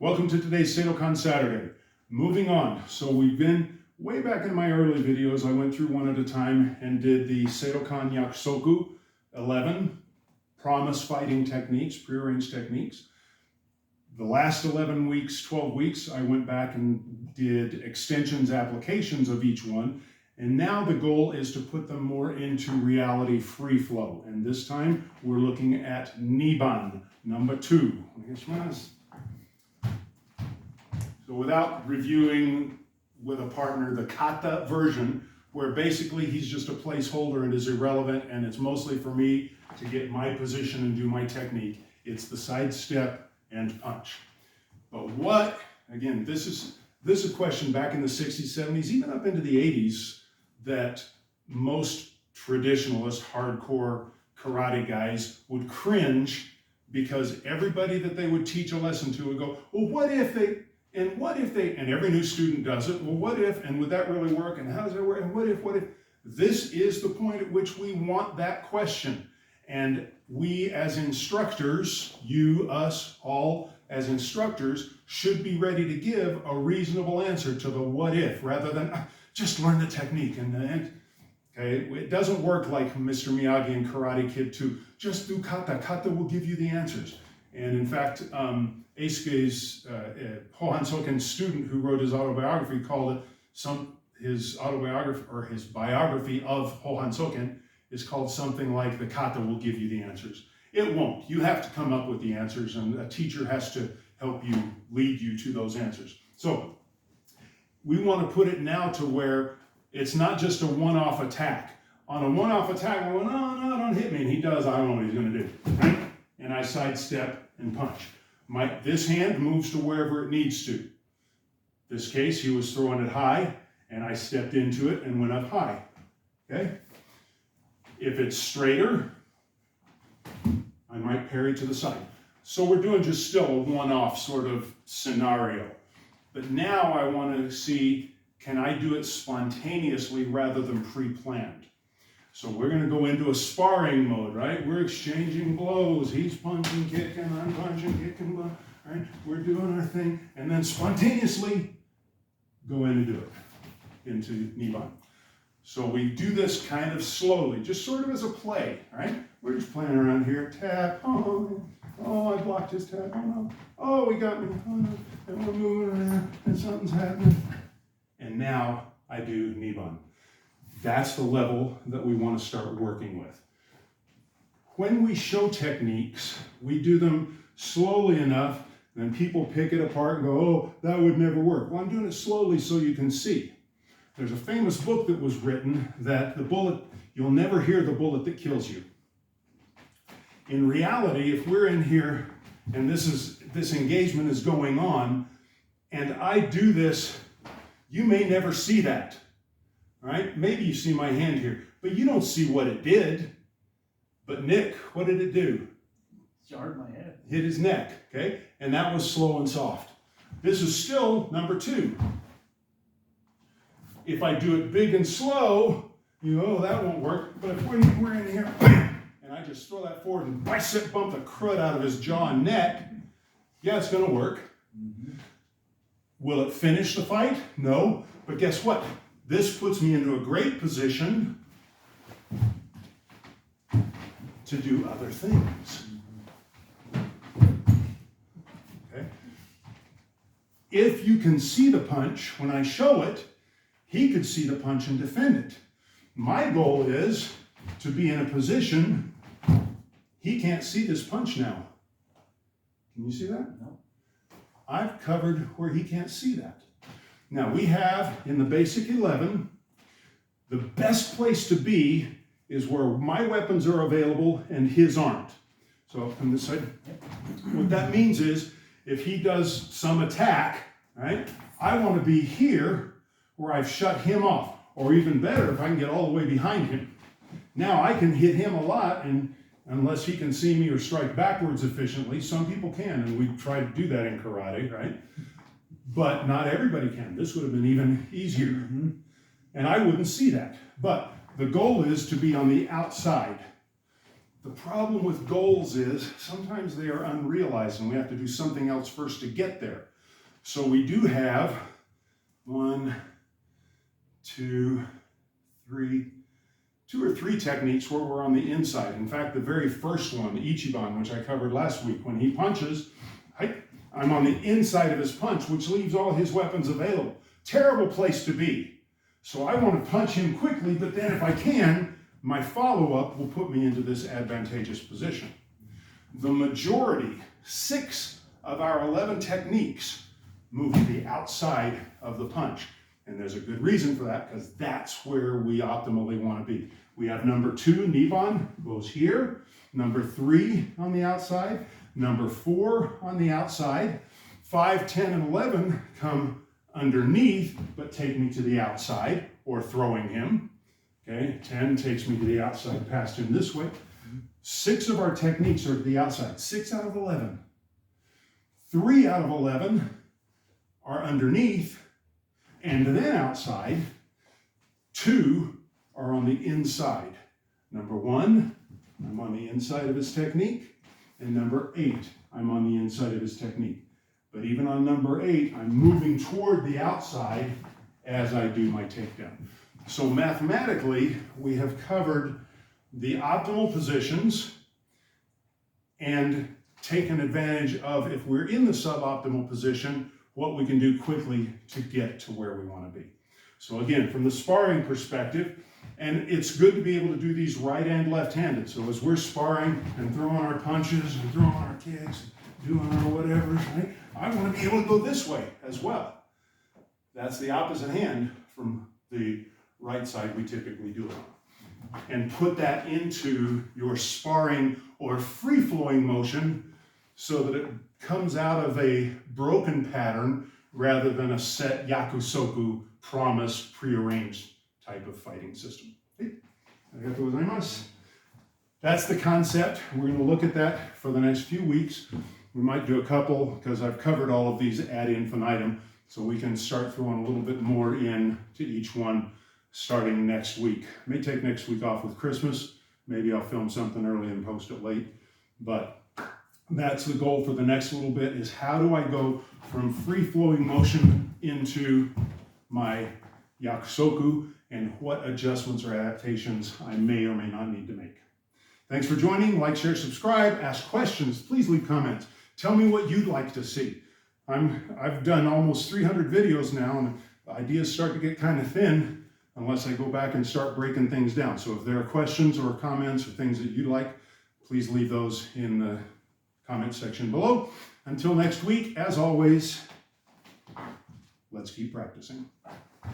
Welcome to today's Seidokan Saturday. Moving on. So we've been way back in my early videos. I went through one at a time and did the Seidokan yakusoku 11 promise fighting techniques, prearranged techniques. The last 11 weeks, 12 weeks, I went back and did extensions, applications of each one. And now the goal is to put them more into reality free flow. And this time we're looking at Niban, number 2. So without reviewing with a partner the kata version, where basically he's just a placeholder and is irrelevant, and it's mostly for me to get my position and do my technique. It's the side step and punch. But what, again, this is a question back in the 60s, 70s, even up into the 80s, that most traditionalist, hardcore karate guys would cringe because everybody that they would teach a lesson to would go, well, what if they, and every new student does it, well, what if, and would that really work, and how does that work, and what if? This is the point at which we want that question. And we as instructors, you, us, all as instructors, should be ready to give a reasonable answer to the what if, rather than just learn the technique. And okay, it doesn't work like Mr. Miyagi in Karate Kid 2. Just do kata. Kata will give you the answers. And in fact, Eisuke's Hohan Soken's student who wrote his autobiography called it his autobiography, or his biography of Hohan Soken is called something like the kata will give you the answers. It won't. You have to come up with the answers, and a teacher has to help you, lead you to those answers. So we want to put it now to where it's not just a one-off attack. On a one-off attack, I go, no, don't hit me. And he does, I don't know what he's going to do. Right? And I sidestep and punch. This hand moves to wherever it needs to. This case, he was throwing it high, and I stepped into it and went up high. Okay? If it's straighter, I might parry to the side. So we're doing just still a one-off sort of scenario. But now I want to see, can I do it spontaneously rather than pre-planned? So we're going to go into a sparring mode, right? We're exchanging blows. He's punching, kicking, I'm punching, kicking, right? We're doing our thing. And then spontaneously go in and do it into Niban. So we do this kind of slowly, just sort of as a play, right? We're just playing around here. Tap. Oh, I blocked his tap. Oh, no. Oh, he got me. Oh, no. And we're moving around, and something's happening. And now I do Niban. That's the level that we want to start working with. When we show techniques, we do them slowly enough, then people pick it apart and go, oh, that would never work. Well, I'm doing it slowly so you can see. There's a famous book that was written that you'll never hear the bullet that kills you. In reality, if we're in here and this engagement is going on, and I do this, you may never see that. Right? Maybe you see my hand here, but you don't see what it did. But Nick, what did it do? Jarred my head. Hit his neck, okay? And that was slow and soft. This is still number 2. If I do it big and slow, you know, oh, that won't work. But if we're in here, and I just throw that forward and bicep bump the crud out of his jaw and neck, yeah, it's going to work. Mm-hmm. Will it finish the fight? No. But guess what? This puts me into a great position to do other things. Okay? If you can see the punch, when I show it, he could see the punch and defend it. My goal is to be in a position, he can't see this punch now. Can you see that? No. I've covered where he can't see that. Now we have, in the basic 11, the best place to be is where my weapons are available and his aren't. So from this side, what that means is, if he does some attack, right, I want to be here where I've shut him off, or even better, if I can get all the way behind him. Now I can hit him a lot, and unless he can see me or strike backwards efficiently, some people can, and we try to do that in karate, right? But not everybody can. This would have been even easier. Mm-hmm. And I wouldn't see that. But the goal is to be on the outside. The problem with goals is sometimes they are unrealized and we have to do something else first to get there. So we do have 1, 2, 3, 2 or 3 techniques where we're on the inside. In fact, the very first one, the Ichiban, which I covered last week, when he punches, I'm on the inside of his punch, which leaves all his weapons available. Terrible place to be. So I want to punch him quickly, but then if I can, my follow-up will put me into this advantageous position. The majority, 6 of our 11 techniques, move to the outside of the punch. And there's a good reason for that, because that's where we optimally want to be. We have number 2, Niban, goes here. Number 3 on the outside. Number 4 on the outside. 5, 10, and 11 come underneath, but take me to the outside, or throwing him. Okay, 10 takes me to the outside, past him this way. 6 of our techniques are to the outside, 6 out of 11. 3 out of 11 are underneath, and then outside. 2 are on the inside. Number 1, I'm on the inside of his technique, and number 8, I'm on the inside of his technique. But even on number 8, I'm moving toward the outside as I do my takedown. So mathematically, we have covered the optimal positions and taken advantage of, if we're in the suboptimal position, what we can do quickly to get to where we want to be. So again, from the sparring perspective, and it's good to be able to do these right and left-handed. So as we're sparring and throwing our punches and throwing our kicks, doing our whatever, right? I want to be able to go this way as well. That's the opposite hand from the right side we typically do it on. And put that into your sparring or free-flowing motion so that it comes out of a broken pattern rather than a set yakusoku, promised, prearranged type of fighting system. Arigatou gozaimasu. That's the concept. We're going to look at that for the next few weeks. We might do a couple, because I've covered all of these ad infinitum, so we can start throwing a little bit more in to each one starting next week. I may take next week off with Christmas. Maybe I'll film something early and post it late. But that's the goal for the next little bit, is how do I go from free-flowing motion into my yakusoku, and what adjustments or adaptations I may or may not need to make. Thanks for joining. Like, share, subscribe, ask questions. Please leave comments. Tell me what you'd like to see. I've done almost 300 videos now, and the ideas start to get kind of thin unless I go back and start breaking things down. So if there are questions or comments or things that you'd like, please leave those in the comment section below. Until next week, as always, let's keep practicing.